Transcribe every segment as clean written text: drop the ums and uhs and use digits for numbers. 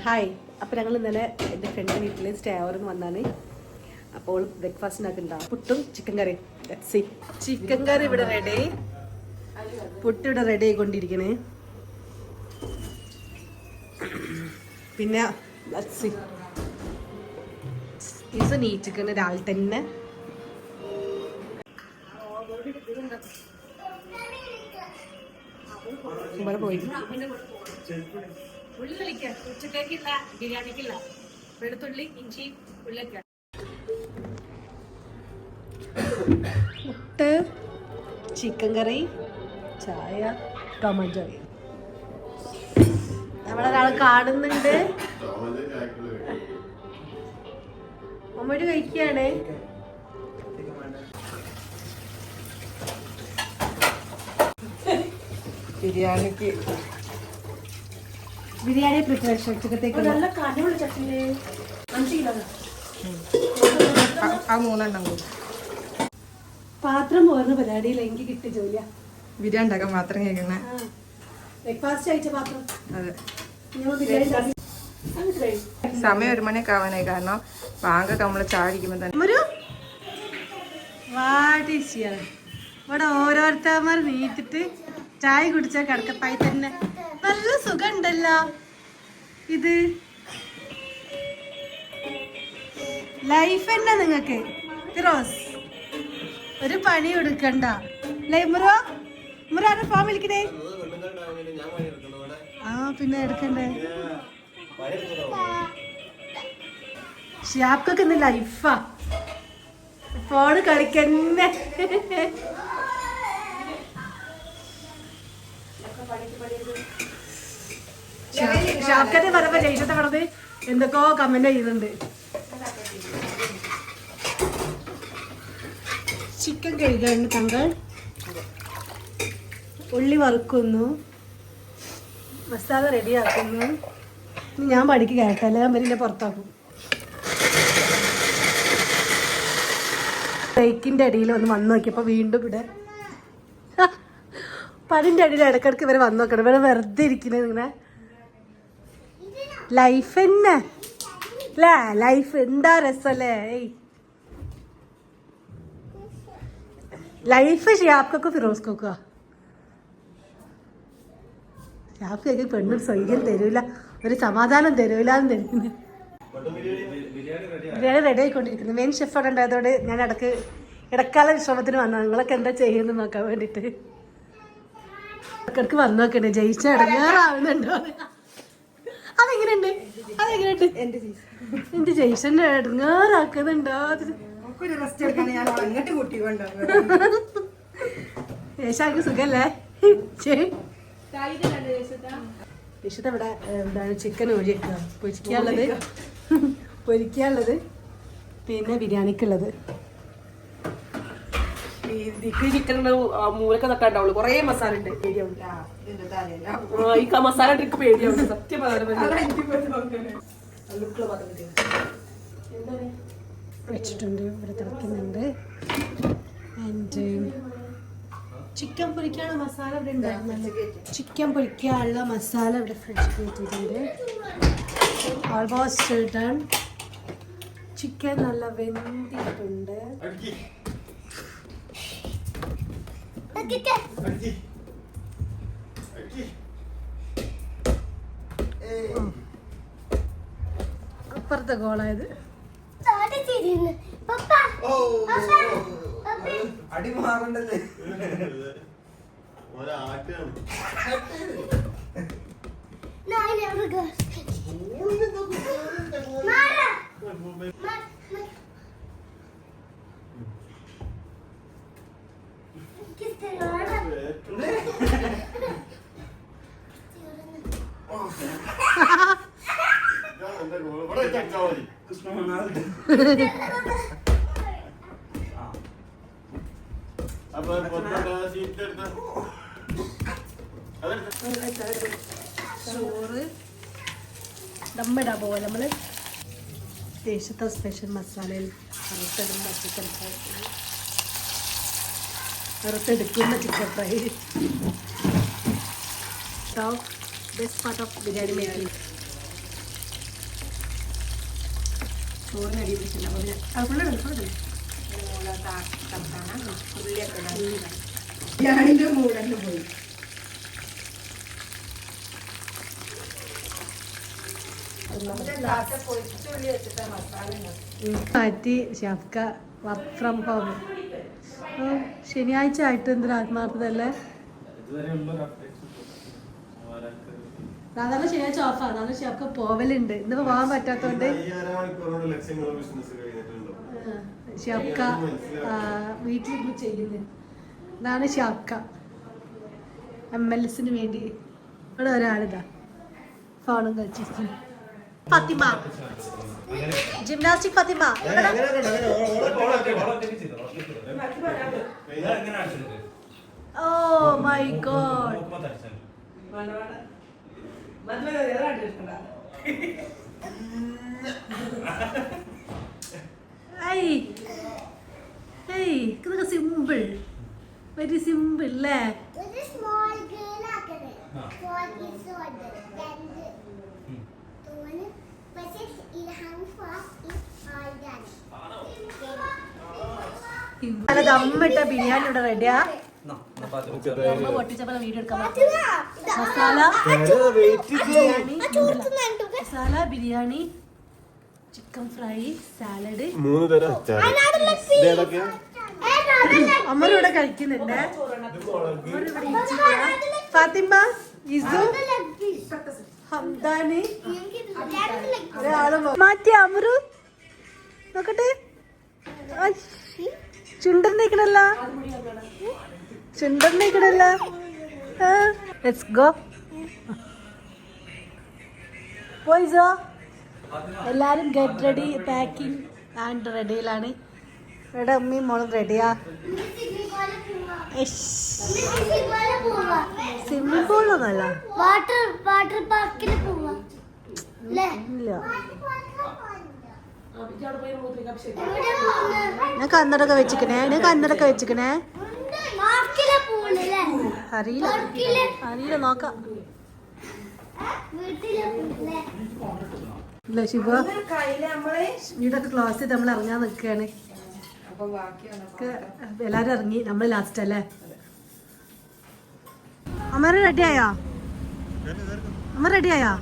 Hi. അപ്പോൾ ഞങ്ങൾ ഇന്നലെ എൻ്റെ ഫ്രണ്ടിൻ്റെ വീട്ടിൽ സ്റ്റേ ഓവർന്ന് വന്നാണ്. അപ്പോൾ ബ്രേക്ക്ഫാസ്റ്റിനൊക്കെ ഉണ്ടാവും പുട്ടും ചിക്കൻ കറി. ചിക്കൻ കറി ഇവിടെ റെഡി, പുട്ട് ഇവിടെ റെഡി ആയിക്കൊണ്ടിരിക്കണേ. പിന്നെ ഇത് നീറ്റിക്കണ് രാവിലെ തന്നെ. ഇവിടെ പോയി ഉള്ളിക്ക ഉച്ചക്കേക്കില്ല, ബിരിയാണിക്കില്ല, വെളുത്തുള്ളി ഇഞ്ചി ഉള്ളിക്ക പുട്ട് ചിക്കൻ കറി ചായ ടൊമാറ്റോ. നമ്മളൊരാൾ കാണുന്നുണ്ട്, അമ്മയോട് കഴിക്കുകയാണ്. ബിരിയാണി പ്രിപ്പറേഷൻ ഉച്ചക്കത്തേക്ക് നല്ല കനമുള്ള ചട്ടില് 5 കിലോ ആ 3 എണ്ണം കൂടി പാത്രം പോരുന്ന പരിപാടിയിൽ എനിക്ക് കിട്ടിയ ജോലിയാ. ബിരിയാണി ഉണ്ടാക്കാൻ പാത്രം കേൾക്കണേ. ബ്രേക്ക്ഫാസ്റ്റ് കഴിച്ച പാത്രം. അതെ, സമയം 1 മണിയൊക്കെ ആവാനായി. കാരണം ബാങ്കൊക്കെ നമ്മള് ചാടിക്കുമ്പോ തന്നെ ഇവിടെ ഓരോരുത്തന്മാർ നീറ്റിട്ട് ചായ കുടിച്ചാൽ കിടക്കപ്പായി തന്നെ നല്ല സുഖം ഉണ്ടല്ലോ. ഇത് ലൈഫ് തന്നെ നിങ്ങൾക്ക് ഫിറോസ്, ഒരു പണി എടുക്കണ്ട. മുറാറ് ഫോം വിളിക്കണേ. ആ പിന്നെ എടുക്കണ്ടേ. ഷിയാബ്ക്കൊക്കെ ഇന്ന് ലൈഫാ, ഫോണ് കളിക്കന്നെ. ഷാബ്ക്കത്തെ പറയുമ്പോ ജയിച്ചത്തെ പറഞ്ഞത് എന്തൊക്കെയോ കമന്റ് ചെയ്യുന്നുണ്ട്. ചിക്കൻ കഴുകാണ് തങ്ങൾ. ഉള്ളി വറുക്കുന്നു, മസാല റെഡിയാക്കുന്നു. ഞാൻ പഠിക്ക് കേട്ടല്ലേ, ഞാൻ വലിയ പുറത്താക്കും. ബ്രേക്കിന്റെ അടിയിൽ വന്ന് നോക്കിയപ്പോ വീണ്ടും ഇവിടെ പതിൻ്റെ അടിയിൽ ഇടക്കിടക്ക് ഇവരെ വന്ന് നോക്കണം. ഇവരെ വെറുതെ ഇരിക്കുന്നത് ഇങ്ങനെ. ലൈഫ് തന്നെ അല്ലേ, ലൈഫ് എന്താ രസല്ലേ. ലൈഫ് ഷിയാബ്ക്കൊക്കെ ഫിറോസ്ക്കൊക്കെ. ഷിയാബ്ക്കൊക്കെ പെണ്ണൊരു സൗകര്യം തരൂല, ഒരു സമാധാനം തരൂല എന്ന് തരുന്നു. ബിരിയാണി റെഡി ആയിക്കൊണ്ടിരിക്കുന്നു. മെയിൻ ഷെഫ് അവിടെ ഉണ്ടായതോടെ ഞാൻ ഇടക്കാല വിശ്രമത്തിന് വന്നത്. നിങ്ങളൊക്കെ എന്താ ചെയ്യുന്നത് നോക്കാൻ വേണ്ടിയിട്ട് ഇടക്കിടക്ക് വന്നു നോക്കണ്ടേ. ജയിച്ച ഇടങ്ങാറാവുന്നുണ്ടോ? അതെങ്ങനെയുണ്ട് എന്റെ ജയിച്ചന്റെ ഇടങ്ങാറാക്കുന്നുണ്ടോ? യേശാക്ക് സുഖല്ലേ? യേശത്തെ ഇവിടെ എന്താണ് ചിക്കൻ ഒഴിക്കുക, പൊരിക്കാനുള്ളത് പിന്നെ ബിരിയാണിക്കുള്ളത്. ചിക്കൻ മൂലൊക്കെ തട്ടാണ്ടാവുള്ളൂ, കൊറേ മസാല ഉണ്ട്. ഈ മസാല ട്രിക്ക് പേടിയാവുണ്ട് സത്യം. വെച്ചിട്ടുണ്ട്, ഇവിടെ തിളക്കുന്നുണ്ട്. ആൻഡ് ചിക്കൻ പൊരിക്കാനുള്ള മസാല ഇവിടെ ഉണ്ടായിരുന്നല്ലോ. ചിക്കൻ പൊരിക്കാനുള്ള മസാല ഇവിടെ ഫ്രിഡ്ജിൽ വെച്ചിട്ടുണ്ട്. Almost done. ചിക്കൻ നല്ല വെന്തിട്ടുണ്ട്. അപ്പുറത്തെ ഗോളായത്. ചോറ് ദമ്മിടാൻ പോലെ നമ്മള് ദേശത്തെ സ്പെഷ്യൽ മസാലയിൽ വറുത്തെടുക്കുന്ന chicken fry. Best part of biryani making. ചോറിനടി പിടിച്ചില്ല അപ്പോൾ അത് ഫുള്ളിടും ഞാനിൻ്റെ മൂടന്ന് പോയി മാറ്റി ഷാഫ്ക വർക്ക് ഫ്രം ഹോം. ശനിയാഴ്ച ആയിട്ട് എന്തൊരു ആത്മാർത്ഥതല്ലേ. സാധാരണ ശനിയാഴ്ച ഓഫാണ്, അതാണ് ഷാഫ്ക പോവലുണ്ട്. ഇന്നിപ്പോ പോകാൻ പറ്റാത്തോണ്ട് ഷാഫ്ക വീട്ടിലിരുന്ന് ചെയ്യുന്നത്. ഇതാണ് ഷാഫ്ക MLS വേണ്ടി. ഇവിടെ ഒരാളിതാ ഫോണും കളിച്ചിരിക്കുന്നു. Fathima gymnastic Fathima. Oh my god. ഇതൊക്കെ സിമ്പിൾ, വെരി സിമ്പിൾ അല്ലേ. ദമ്മിട്ട ബിരിയാണി ഇവിടെ റെഡിയാ. പൊട്ടിച്ചപ്പോ വീഡിയോ എടുക്കാൻ masala biryani, chicken fry, salad. അമ്മൂടെ കഴിക്കുന്നുണ്ട്. ഫാത്തിമ, ഇസു, ഹംദാനി, മാറ്റി അമരു നോക്കട്ടെ. ചുണ്ടറിനേക്കണല്ല, ചുണ്ടറിനേക്കണല്ല. ലെറ്റ്സ് ഗോ ബോയ്സോ. എല്ലാരും ഗെറ്റ് റെഡി, പാക്കിംഗ് ആൻഡ് റെഡിയിലാണ്. ഇവിടെ അമ്മയും മോളും റെഡിയാ. സ്വിമ്മിംഗ് പൂളൊന്നല്ല, ഇല്ല. ഞാൻ കന്നടൊക്കെ വെച്ചിക്കണേ, അറിയില്ല നോക്കാം. ഇല്ല ശിവ, വീടൊക്കെ ക്ലോസ് ചെയ്ത് നമ്മൾ ഇറങ്ങാൻ നിൽക്കുകയാണ്. എല്ലാരും ഇറങ്ങി, നമ്മൾ ലാസ്റ്റ് അല്ലേ. അമ്മ റെഡിയായോ?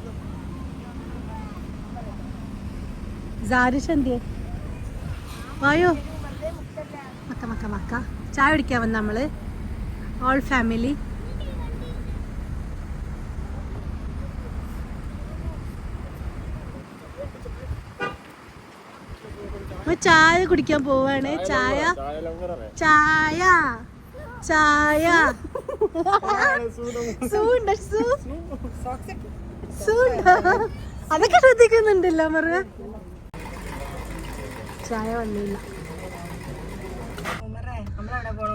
സാരിഷന്തിയെ വായോ. മക്ക ചായ കുടിക്കാൻ വന്ന നമ്മള് ഓൾ ഫാമിലി. ചായ കുടിക്കാൻ പോവാണ്. ചായ അതൊക്കെ ശ്രദ്ധിക്കുന്നുണ്ടല്ലോ മറ. ചായ വന്നില്ല.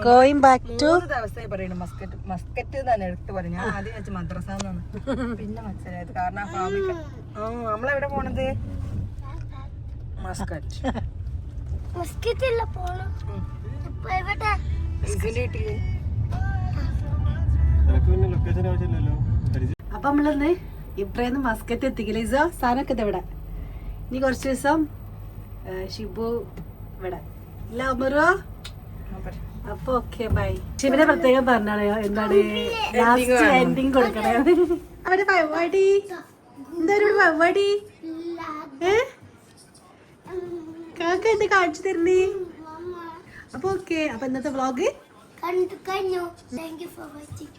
ഗോയിങ് ബാക്ക് ടു ദിവസമായി പറയുന്നു മസ്കറ്റ് തന്നെ എടുത്ത് പറയും. ഞാൻ ആദ്യം വെച്ച് മദ്രസ പിന്നെ മനസ്സിലായത്. കാരണം നമ്മളെവിടെ പോണത്? അപ്പൊ നമ്മളിന്ന് ഇബ്രാഹിം മസ്കറ്റ് എത്തിക്കില്ല. ഇസോ സാധനമൊക്കെ ഇതെവിടെ. ഇനി കുറച്ച് ദിവസം ഷിബു ഇവിടെ ഇല്ല അമറോ. അപ്പൊ ഓക്കെ ബൈ. ശിവനെ പ്രത്യേകം പറഞ്ഞാണ് എന്താണ് ലാസ്റ്റ് എൻഡിങ് കൊടുക്കണേ. അവര് പരിപാടി എന്തായാലും പരിപാടി കാക്ക എന്ത് കാണിച്ചു തരുന്നേ. അപ്പൊ ഓക്കെ, അപ്പൊ ഇന്നത്തെ വ്ളോഗ് കഴിഞ്ഞു. Thank you for watching.